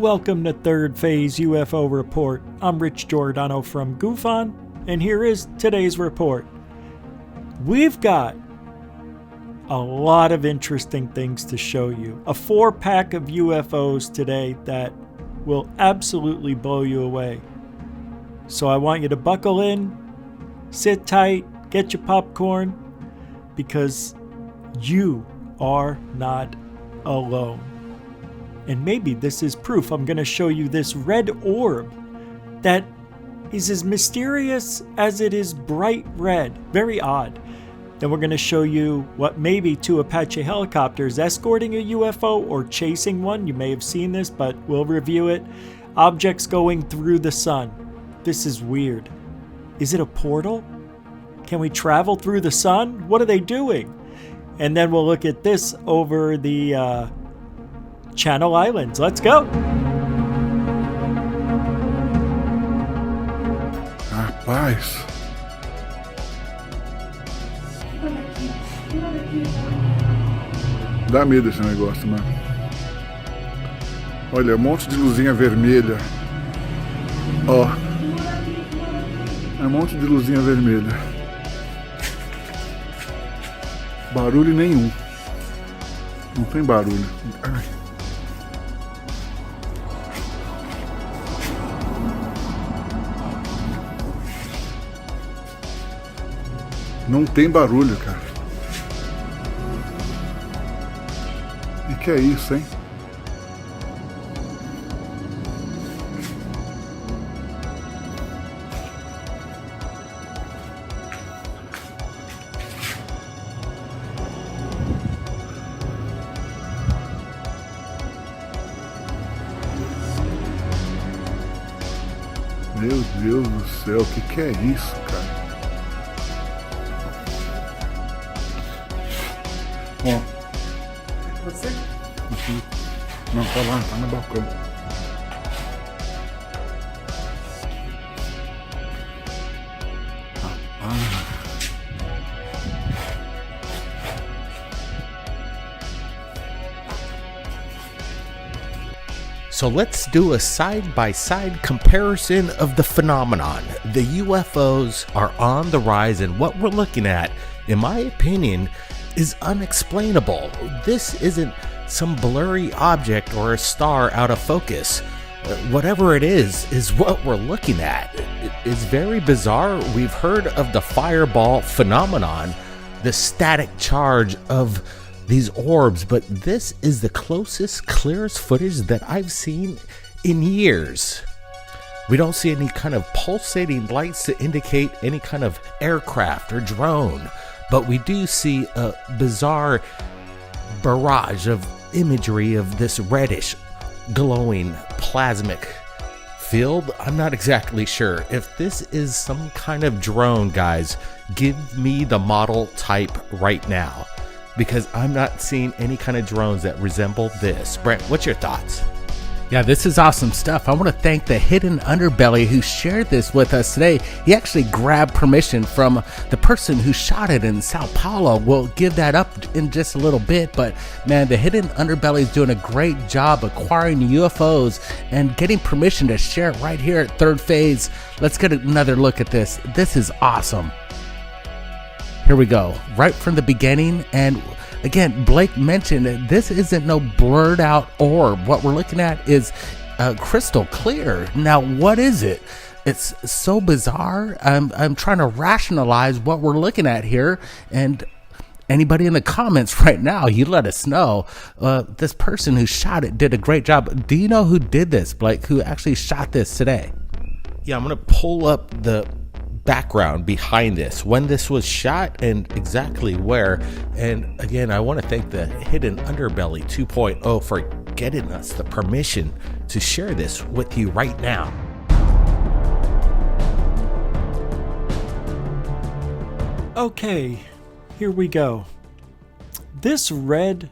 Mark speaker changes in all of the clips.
Speaker 1: welcome to Third Phase UFO Report. I'm Rich Giordano from GUFON, and here is today's report. We've got a lot of interesting things to show you. A 4-pack of UFOs today that will absolutely blow you away. So I want you to buckle in, sit tight, get your popcorn, because you are not alone. And maybe this is proof. I'm going to show you this red orb that is as mysterious as it is bright red. Very odd. Then we're going to show you what may be 2 Apache helicopters escorting a UFO or chasing one. You may have seen this, but we'll review it. Objects going through the sun. This is weird. Is it a portal? Can we travel through the sun? What are they doing? And then we'll look at this over the Channel Islands. Let's go!
Speaker 2: Rapaz. Dá medo esse negócio, mano. Olha, um monte de luzinha vermelha. Ó. É um monte de luzinha vermelha. Barulho nenhum. Não tem barulho. Ai. Não tem barulho, cara. E que é isso, hein? Meu Deus do céu, o que é isso, cara? Ó.
Speaker 3: Você?
Speaker 2: Aqui. Não, tá lá, tá no balcão.
Speaker 3: So let's do a side-by-side comparison of the phenomenon. The UFOs are on the rise, and what we're looking at, in my opinion, is unexplainable. This isn't some blurry object or a star out of focus. Whatever it is what we're looking at. It's very bizarre. We've heard of the fireball phenomenon, the static charge of these orbs, but this is the closest, clearest footage that I've seen in years. We don't see any kind of pulsating lights to indicate any kind of aircraft or drone, but we do see a bizarre barrage of imagery of this reddish, glowing, plasmic field. I'm not exactly sure. If this is some kind of drone, guys, give me the model type right now, because I'm not seeing any kind of drones that resemble this. Brent, what's your thoughts?
Speaker 4: Yeah, this is awesome stuff. I want to thank the Hidden Underbelly who shared this with us today. He actually grabbed permission from the person who shot it in Sao Paulo. We'll give that up in just a little bit, but man, the Hidden Underbelly is doing a great job acquiring UFOs and getting permission to share it right here at Third Phase. Let's get another look at this. This is awesome. Here we go, right from the beginning. And again, Blake mentioned that this isn't no blurred out orb. What we're looking at is crystal clear. Now, what is it? It's so bizarre. I'm trying to rationalize what we're looking at here. And anybody in the comments right now, you let us know. This person who shot it did a great job. Do you know who did this, Blake, who actually shot this today?
Speaker 3: Yeah, I'm going to pull up the background behind this, when this was shot and exactly where. And again, I want to thank the Hidden Underbelly 2.0 for getting us the permission to share this with you right now.
Speaker 1: Okay, here we go. This red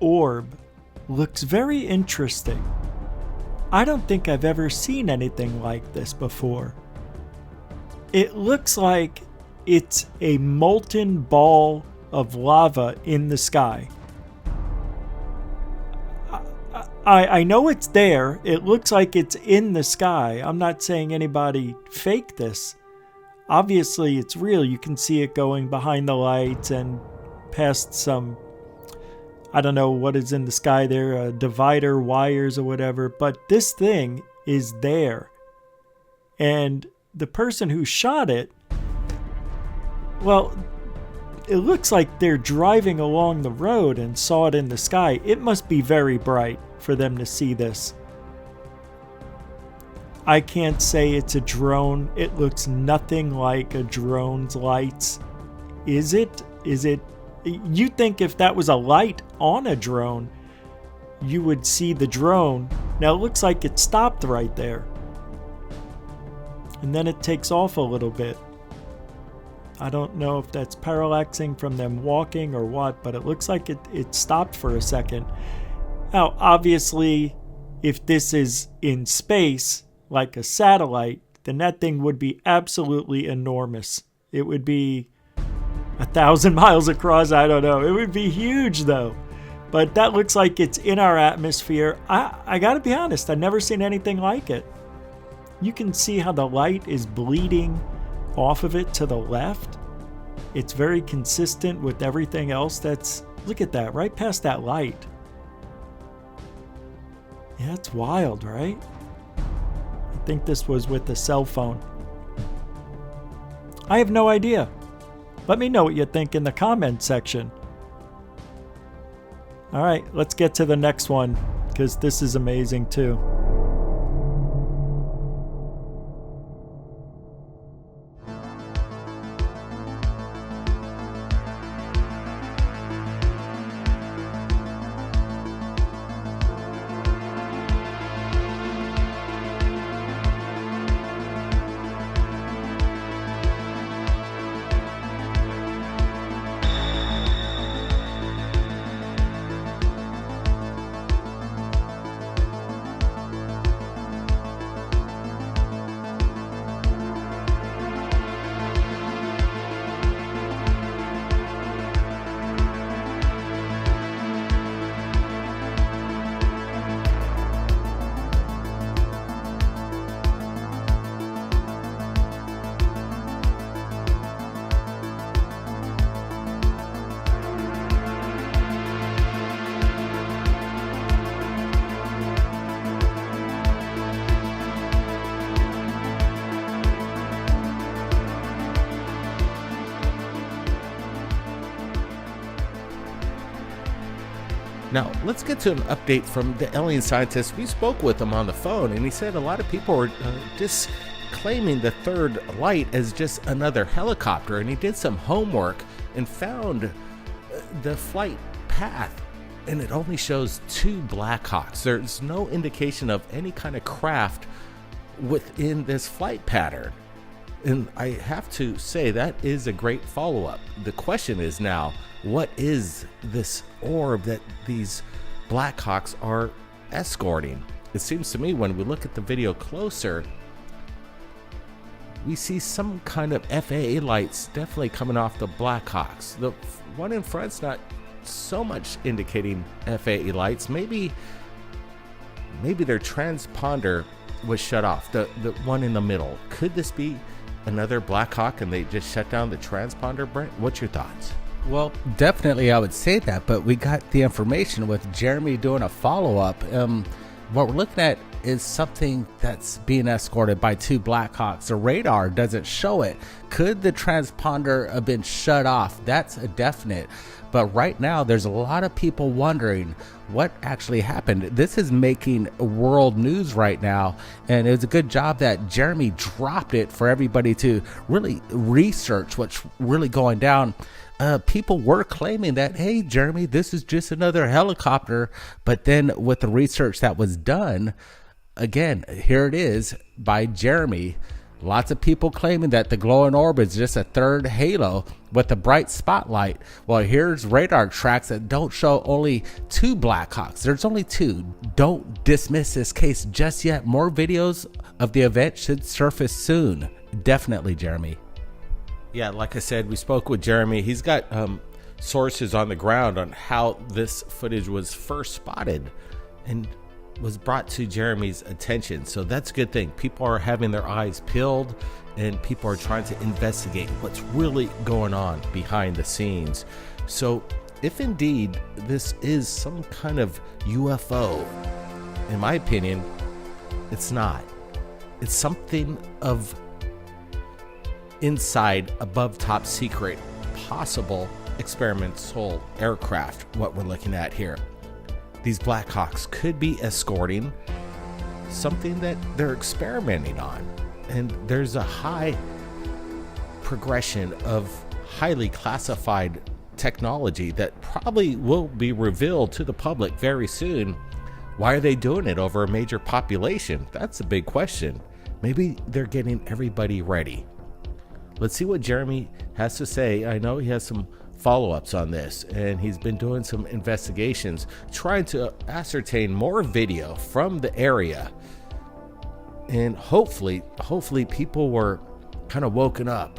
Speaker 1: orb looks very interesting. I don't think I've ever seen anything like this before. It looks like it's a molten ball of lava in the sky. I know it's there. It looks like it's in the sky. I'm not saying anybody faked this. Obviously, it's real. You can see it going behind the lights and past some, I don't know what is in the sky there, divider wires or whatever. But this thing is there. And the person who shot it, well, it looks like they're driving along the road and saw it in the sky. It must be very bright for them to see this. I can't say it's a drone. It looks nothing like a drone's lights. Is it? You think if that was a light on a drone, you would see the drone. Now it looks like it stopped right there. And then it takes off a little bit. I don't know if that's parallaxing from them walking or what, but it looks like it stopped for a second. Now, obviously, if this is in space, like a satellite, then that thing would be absolutely enormous. It would be 1,000 miles across, I don't know. It would be huge, though. But that looks like it's in our atmosphere. I gotta be honest, I've never seen anything like it. You can see how the light is bleeding off of it to the left. It's very consistent with everything else that's... Look at that, right past that light. Yeah, it's wild, right? I think this was with the cell phone. I have no idea. Let me know what you think in the comment section. All right, let's get to the next one, because this is amazing too.
Speaker 3: Now, let's get to an update from the alien scientist. We spoke with him on the phone, and he said a lot of people were just claiming the third light as just another helicopter, and he did some homework and found the flight path, and it only shows 2 Blackhawks. There's no indication of any kind of craft within this flight pattern. And I have to say that is a great follow-up. The question is now, what is this orb that these Blackhawks are escorting? It seems to me when we look at the video closer, we see some kind of FAA lights definitely coming off the Blackhawks. The one in front's not so much indicating FAA lights. Maybe their transponder was shut off. The one in the middle. Could this be another Blackhawk and they just shut down the transponder, Brent? What's your thoughts?
Speaker 4: Well, definitely I would say that, but we got the information with Jeremy doing a follow-up. What we're looking at is something that's being escorted by 2 Blackhawks. The radar doesn't show it. Could the transponder have been shut off? That's a definite. But right now, there's a lot of people wondering what actually happened. This is making world news right now, and it was a good job that Jeremy dropped it for everybody to really research what's really going down. People were claiming that, hey, Jeremy, this is just another helicopter. But then with the research that was done, again, here it is by Jeremy. Lots of people claiming that the glowing orb is just a third halo with a bright spotlight. Well, here's radar tracks that don't show only 2 Blackhawks. There's only 2. Don't dismiss this case just yet. More videos of the event should surface soon. Definitely, Jeremy.
Speaker 3: Yeah, like I said, we spoke with Jeremy. He's got sources on the ground on how this footage was first spotted. and was brought to Jeremy's attention. So that's a good thing. People are having their eyes peeled, and people are trying to investigate what's really going on behind the scenes. So if indeed this is some kind of UFO, in my opinion, it's not. It's something of inside, above top secret, possible experimental aircraft, what we're looking at here. These Black Hawks could be escorting something that they're experimenting on. And there's a high progression of highly classified technology that probably will be revealed to the public very soon. Why are they doing it over a major population? That's a big question. Maybe they're getting everybody ready. Let's see what Jeremy has to say. I know he has some follow-ups on this, and he's been doing some investigations trying to ascertain more video from the area, and hopefully people were kind of woken up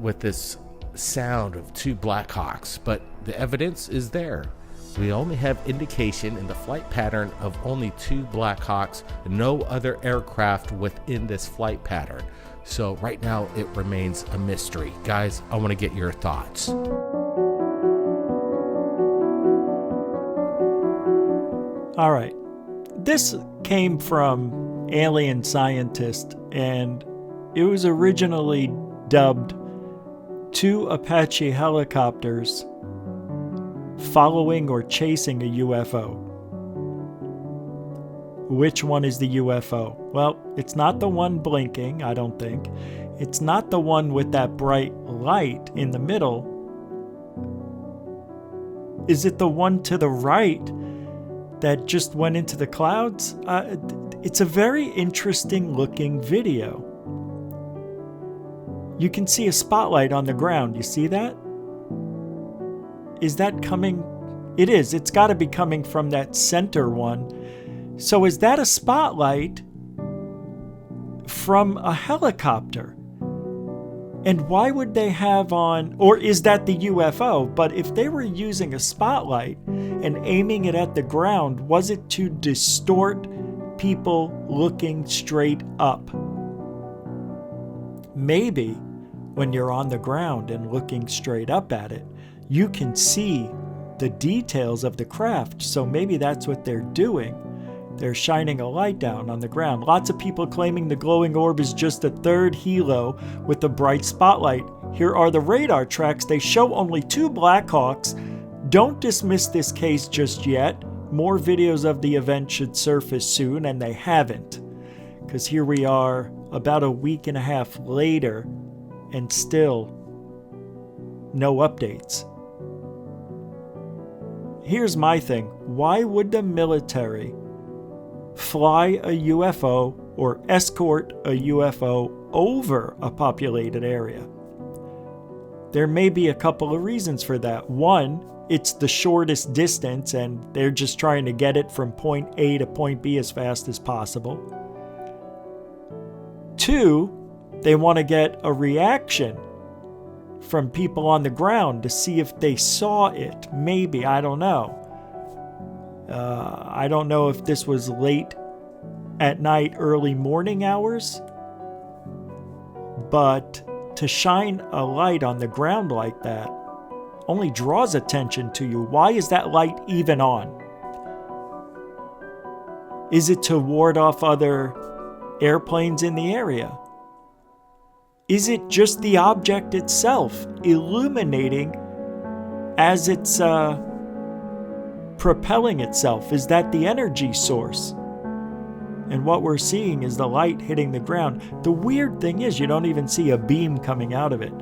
Speaker 3: with this sound of two Black Hawks, but the evidence is there. We only have indication in the flight pattern of only two Black Hawks, no other aircraft within this flight pattern. So right now it remains a mystery. Guys, I want to get your thoughts.
Speaker 1: All right. This came from Alien Scientist, and it was originally dubbed two Apache helicopters following or chasing a UFO. Which one is the UFO? Well, it's not the one blinking, I don't think. It's not the one with that bright light in the middle. Is it the one to the right that just went into the clouds? It's a very interesting looking video. You can see a spotlight on the ground. You see that? Is that coming? It is. It's got to be coming from that center one. So is that a spotlight from a helicopter? And why would they have on, or is that the UFO? But if they were using a spotlight and aiming it at the ground, was it to distort people looking straight up? Maybe when you're on the ground and looking straight up at it, you can see the details of the craft. So maybe that's what they're doing. They're shining a light down on the ground. Lots of people claiming the glowing orb is just a third helo with a bright spotlight. Here are the radar tracks. They show only two Black Hawks. Don't dismiss this case just yet. More videos of the event should surface soon, and they haven't. Because here we are about a week and a half later, and still no updates. Here's my thing. Why would the military fly a UFO or escort a UFO over a populated area? There may be a couple of reasons for that. One, it's the shortest distance and they're just trying to get it from point A to point B as fast as possible. Two, they want to get a reaction from people on the ground to see if they saw it. Maybe, I don't know. I don't know if this was late at night, early morning hours, but to shine a light on the ground like that only draws attention to you. Why is that light even on? Is it to ward off other airplanes in the area? Is it just the object itself illuminating as it's propelling itself? Is that the energy source? And what we're seeing is the light hitting the ground. The weird thing is you don't even see a beam coming out of it.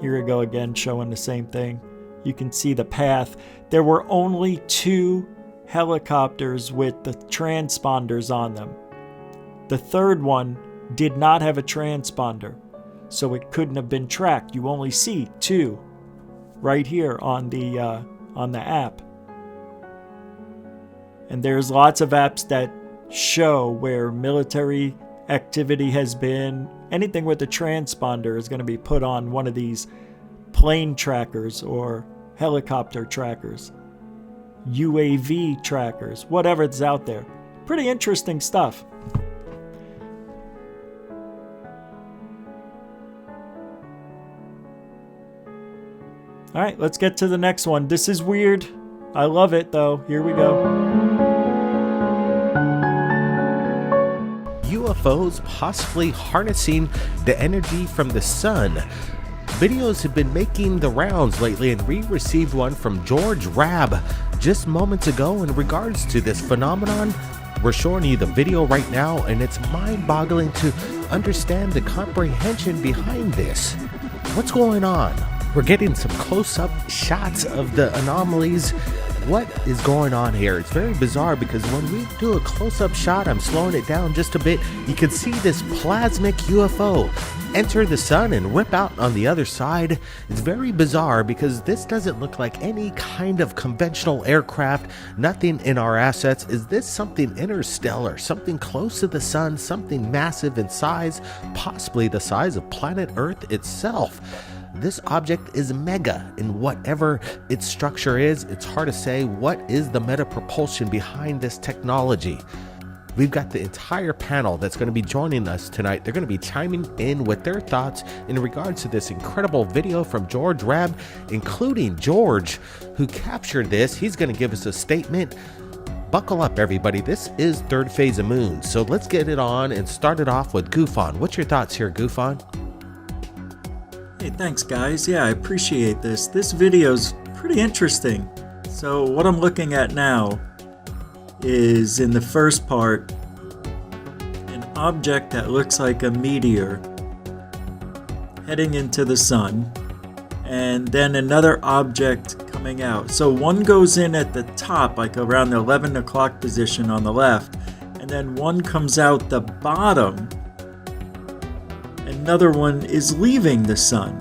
Speaker 1: Here we go again, showing the same thing. You can see the path. There were only two helicopters with the transponders on them. The third one did not have a transponder, so it couldn't have been tracked. You only see two right here on the app. And there's lots of apps that show where military activity has been. Anything with a transponder is going to be put on one of these plane trackers or helicopter trackers. UAV trackers, whatever's out there. Pretty interesting stuff. All right, let's get to the next one. This is weird. I love it, though. Here we go.
Speaker 3: UFOs possibly harnessing the energy from the sun. Videos have been making the rounds lately, and we received one from George Rabb just moments ago in regards to this phenomenon. We're showing you the video right now, and it's mind-boggling to understand the comprehension behind this. What's going on? We're getting some close-up shots of the anomalies. What is going on here? It's very bizarre because when we do a close-up shot, I'm slowing it down just a bit, you can see this plasmic UFO enter the sun and rip out on the other side. It's very bizarre because this doesn't look like any kind of conventional aircraft, nothing in our assets. Is this something interstellar, something close to the sun, something massive in size, possibly the size of planet Earth itself? This object is mega in whatever its structure is. It's hard to say what is the meta propulsion behind this technology. We've got the entire panel that's going to be joining us tonight. They're going to be chiming in with their thoughts in regards to this incredible video from George Rabb, including George, who captured this. He's going to give us a statement. Buckle up, everybody. This is Third Phase of Moon. So let's get it on and start it off with GUFON. What's your thoughts here, GUFON?
Speaker 1: Hey, thanks, guys. Yeah, I appreciate this. This video's pretty interesting. So what I'm looking at now is, in the first part, an object that looks like a meteor heading into the sun, and then another object coming out. So one goes in at the top, like around the 11 o'clock position on the left, and then one comes out the bottom. Another one is leaving the sun.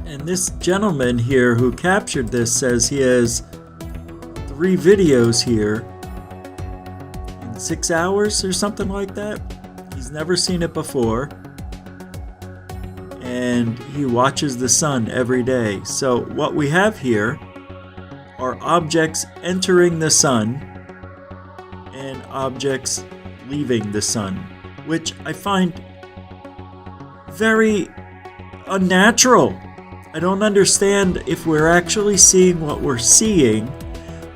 Speaker 1: And this gentleman here who captured this says he has 3 videos here in 6 hours or something like that. He's never seen it before. And he watches the sun every day. So what we have here are objects entering the sun and objects leaving the sun, which I find very unnatural. I don't understand if we're actually seeing what we're seeing,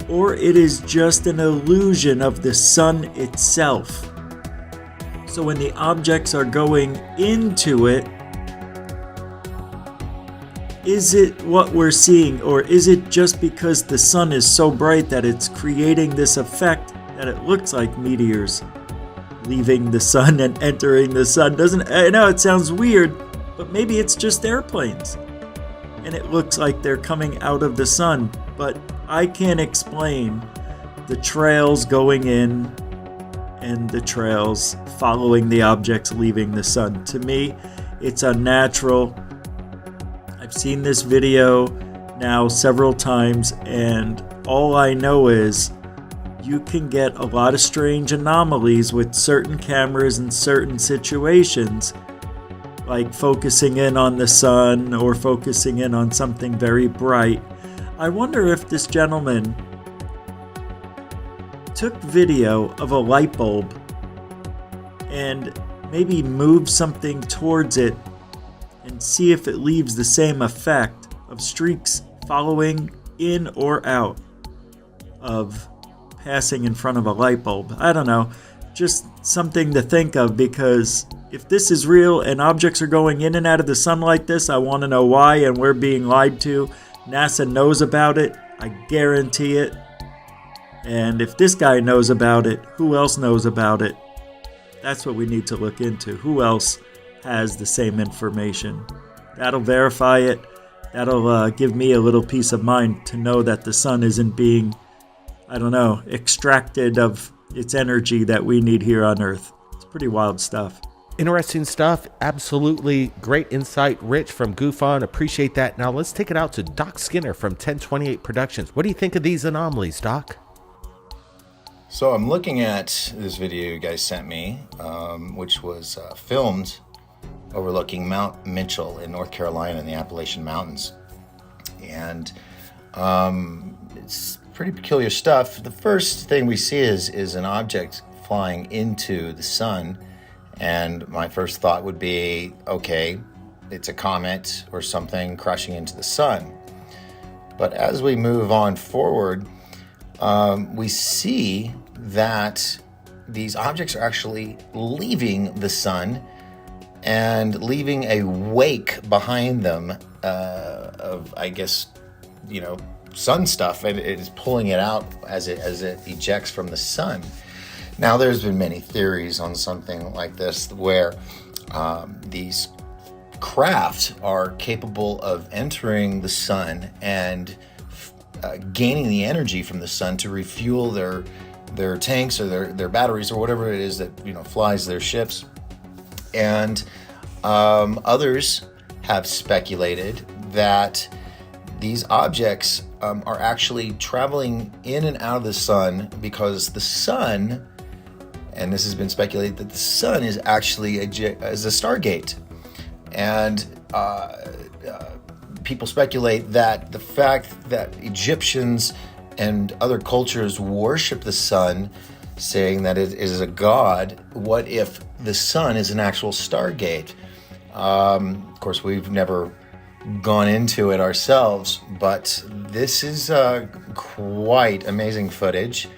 Speaker 1: or it is just an illusion of the sun itself. So when the objects are going into it, is it what we're seeing, or is it just because the sun is so bright that it's creating this effect that it looks like meteors leaving the sun and entering the sun? I know it sounds weird, but maybe it's just airplanes and it looks like they're coming out of the sun. But I can't explain the trails going in and the trails following the objects leaving the sun. To me, it's unnatural. I've seen this video now several times, and all I know is you can get a lot of strange anomalies with certain cameras in certain situations, like focusing in on the sun or focusing in on something very bright. I wonder if this gentleman took video of a light bulb and maybe moved something towards it and see if it leaves the same effect of streaks following in or out of passing in front of a light bulb. I don't know, just something to think of, because if this is real and objects are going in and out of the sun like this, I want to know why, and we're being lied to. NASA knows about it, I guarantee it. And if this guy knows about it, who else knows about it? That's what we need to look into. Who else has the same information? That'll verify it. That'll give me a little peace of mind to know that the sun isn't being, I don't know, extracted of its energy that we need here on Earth. It's pretty wild stuff.
Speaker 3: Interesting stuff. Absolutely great insight, Rich, from GUFON. Appreciate that. Now let's take it out to Doc Skinner from 1028 Productions. What do you think of these anomalies, Doc?
Speaker 5: So I'm looking at this video you guys sent me, which was filmed overlooking Mount Mitchell in North Carolina in the Appalachian Mountains. And it's pretty peculiar stuff. The first thing we see is an object flying into the sun, and my first thought would be, okay, it's a comet or something crashing into the sun. But as we move on forward, we see that these objects are actually leaving the sun and leaving a wake behind them of, I guess, sun stuff, and it is pulling it out as it ejects from the sun. Now, there's been many theories on something like this where these craft are capable of entering the sun and gaining the energy from the sun to refuel their tanks or their batteries or whatever it is that flies their ships. And others have speculated that these objects are actually traveling in and out of the sun because the sun, and this has been speculated, that the sun is actually is a stargate. And people speculate that the fact that Egyptians and other cultures worship the sun, saying that it is a god, what if the sun is an actual stargate? Of course, we've never gone into it ourselves, but this is quite amazing footage.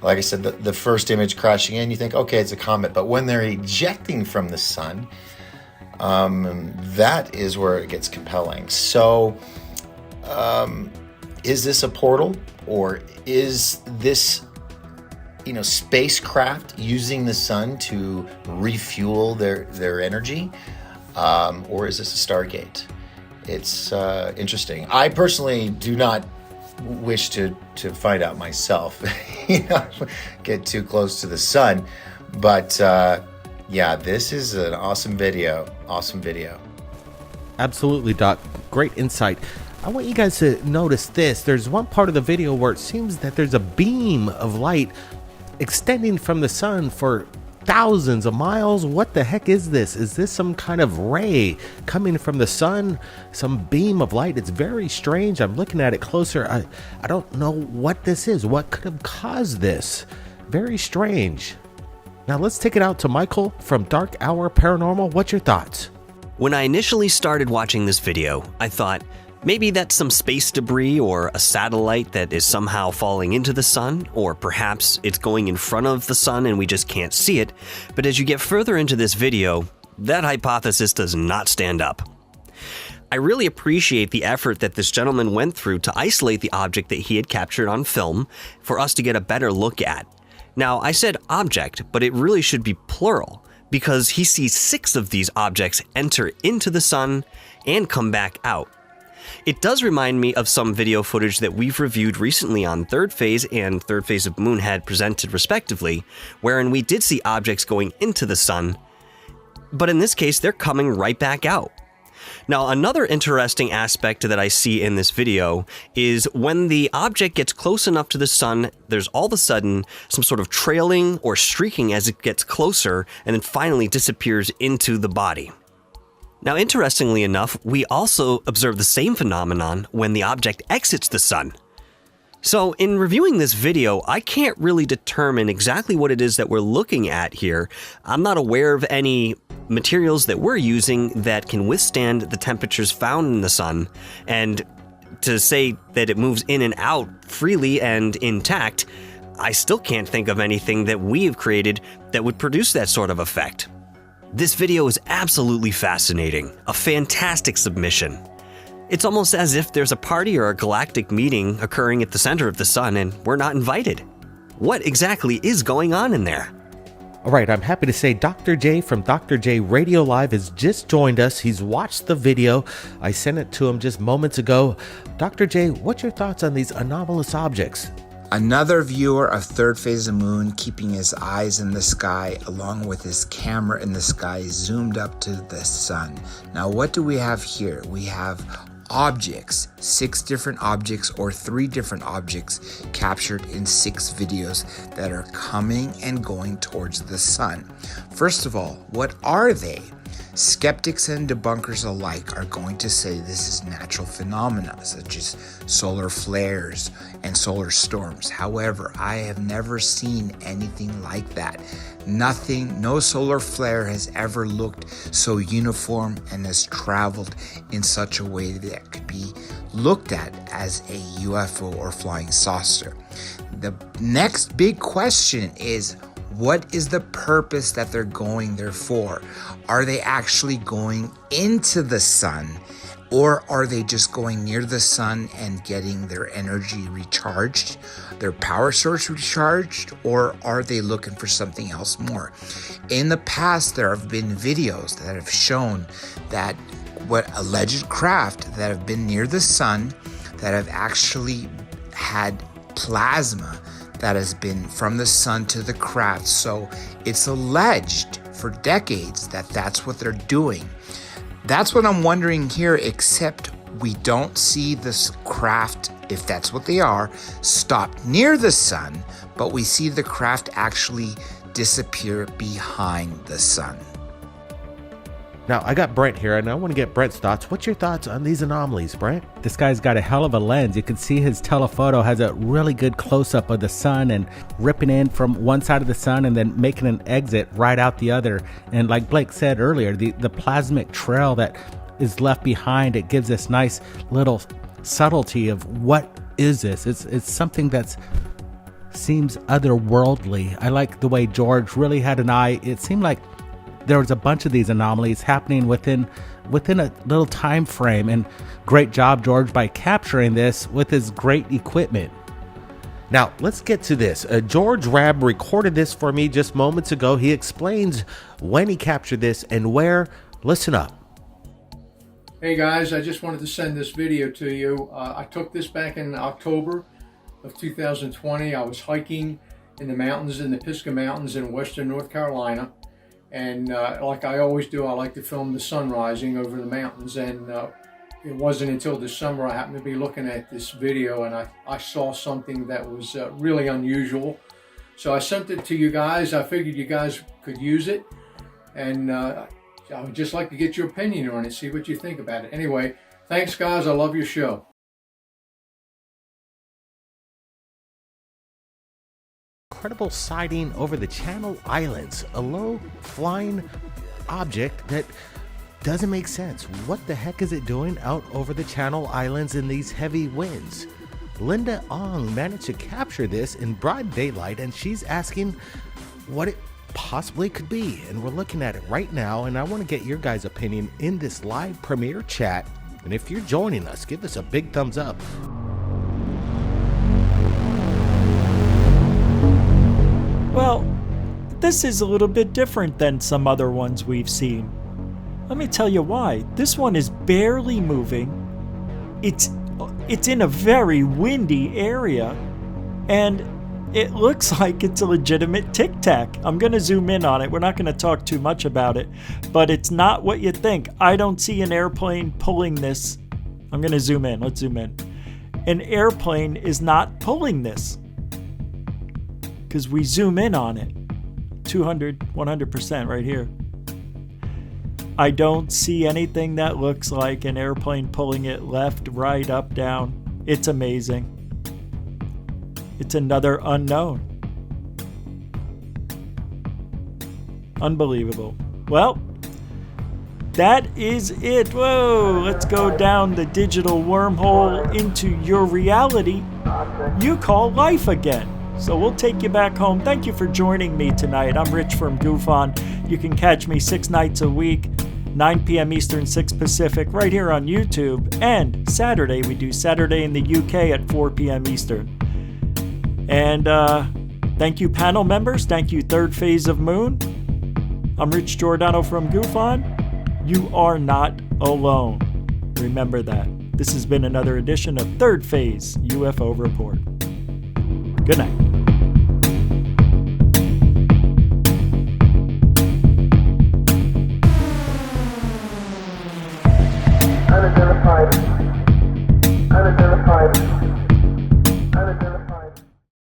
Speaker 5: Like I said, the first image crashing in, you think, okay, it's a comet, but when they're ejecting from the sun, that is where it gets compelling. So, is this a portal, or is this, spacecraft using the sun to refuel their energy, or is this a stargate? It's interesting. I personally do not wish to find out myself, get too close to the sun, but yeah, this is an awesome video.
Speaker 3: Absolutely, Doc. Great insight. I want you guys to notice this. There's one part of the video where it seems that there's a beam of light extending from the sun for thousands of miles. What the heck is this? Is this some kind of ray coming from the sun? Some beam of light? It's very strange. I'm looking at it closer. I don't know what this is. What could have caused this? Very strange. Now let's take it out to Michael from Dark Hour Paranormal. What's your thoughts?
Speaker 6: When I initially started watching this video, I thought, maybe that's some space debris or a satellite that is somehow falling into the sun, or perhaps it's going in front of the sun and we just can't see it. But as you get further into this video, that hypothesis does not stand up. I really appreciate the effort that this gentleman went through to isolate the object that he had captured on film for us to get a better look at. Now, I said object, but it really should be plural, because he sees 6 of these objects enter into the sun and come back out. It does remind me of some video footage that we've reviewed recently on Third Phase and Third Phase of Moon had presented respectively, wherein we did see objects going into the sun, but in this case they're coming right back out. Now, another interesting aspect that I see in this video is when the object gets close enough to the sun, there's all of a sudden some sort of trailing or streaking as it gets closer and then finally disappears into the body. Now, interestingly enough, we also observe the same phenomenon when the object exits the sun. So, in reviewing this video, I can't really determine exactly what it is that we're looking at here. I'm not aware of any materials that we're using that can withstand the temperatures found in the sun, and to say that it moves in and out freely and intact, I still can't think of anything that we have created that would produce that sort of effect. This video is absolutely fascinating, a fantastic submission. It's almost as if there's a party or a galactic meeting occurring at the center of the sun and we're not invited. What exactly is going on in there?
Speaker 3: All right, I'm happy to say Dr. J from Dr. J Radio Live has just joined us. He's watched the video. I sent it to him just moments ago. Dr. J, what's your thoughts on these anomalous objects?
Speaker 7: Another viewer of Third Phase of Moon keeping his eyes in the sky along with his camera in the sky zoomed up to the sun. Now, what do we have here? We have objects, 6 different objects or 3 different objects captured in 6 videos that are coming and going towards the sun. First of all, what are they? Skeptics and debunkers alike are going to say this is natural phenomena such as solar flares and solar storms. However, I have never seen anything like that. No solar flare has ever looked so uniform and has traveled in such a way that it could be looked at as a UFO or flying saucer. The next big question is, what is the purpose that they're going there for? Are they actually going into the sun, or are they just going near the sun and getting their energy recharged, their power source recharged, or are they looking for something else more? In the past, there have been videos that have shown that what alleged craft that have been near the sun that have actually had plasma that has been from the sun to the craft. So it's alleged for decades that that's what they're doing. That's what I'm wondering here, except we don't see this craft, if that's what they are, stop near the sun, but we see the craft actually disappear behind the sun.
Speaker 3: Now, I got Brent here, and I want to get Brent's thoughts. What's your thoughts on these anomalies, Brent?
Speaker 4: This guy's got a hell of a lens. You can see his telephoto has a really good close-up of the sun and ripping in from one side of the sun and then making an exit right out the other. And like Blake said earlier, the plasmic trail that is left behind, it gives this nice little subtlety of what is this? It's something that's seems otherworldly. I like the way George really had an eye. It seemed like there was a bunch of these anomalies happening within a little time frame, and great job, George, by capturing this with his great equipment.
Speaker 3: Now, let's get to this. George Rabb recorded this for me just moments ago. He explains when he captured this and where. Listen up.
Speaker 8: Hey guys, I just wanted to send this video to you. I took this back in October of 2020. I was hiking in the mountains, in the Pisgah Mountains in western North Carolina. And like I always do, I like to film the sun rising over the mountains. And it wasn't until this summer I happened to be looking at this video, and I saw something that was really unusual. So I sent it to you guys. I figured you guys could use it. And I would just like to get your opinion on it, see what you think about it. Anyway, thanks guys, I love your show.
Speaker 3: Incredible sighting over the Channel Islands, a low flying object that doesn't make sense. What the heck is it doing out over the Channel Islands in these heavy winds? Linda Ong managed to capture this in broad daylight, and she's asking what it possibly could be, and we're looking at it right now, and I want to get your guys' opinion in this live premiere chat. And if you're joining us, give us a big thumbs up.
Speaker 1: Well, this is a little bit different than some other ones we've seen. Let me tell you why. This one is barely moving. It's in a very windy area, and it looks like it's a legitimate Tic Tac. I'm going to zoom in on it. We're not going to talk too much about it, but it's not what you think. I don't see an airplane pulling this. I'm going to zoom in. Let's zoom in. An airplane is not pulling this, because we zoom in on it. 100% right here. I don't see anything that looks like an airplane pulling it left, right, up, down. It's amazing. It's another unknown. Unbelievable. Well, that is it. Whoa, let's go down the digital wormhole into your reality you call life again. So we'll take you back home. Thank you for joining me tonight. I'm Rich from GUFON. You can catch me 6 nights a week, 9 p.m. Eastern, 6 Pacific, right here on YouTube. And Saturday, we do Saturday in the UK at 4 p.m. Eastern. And thank you, panel members. Thank you, Third Phase of Moon. I'm Rich Giordano from GUFON. You are not alone. Remember that. This has been another edition of Third Phase UFO Report. Good night.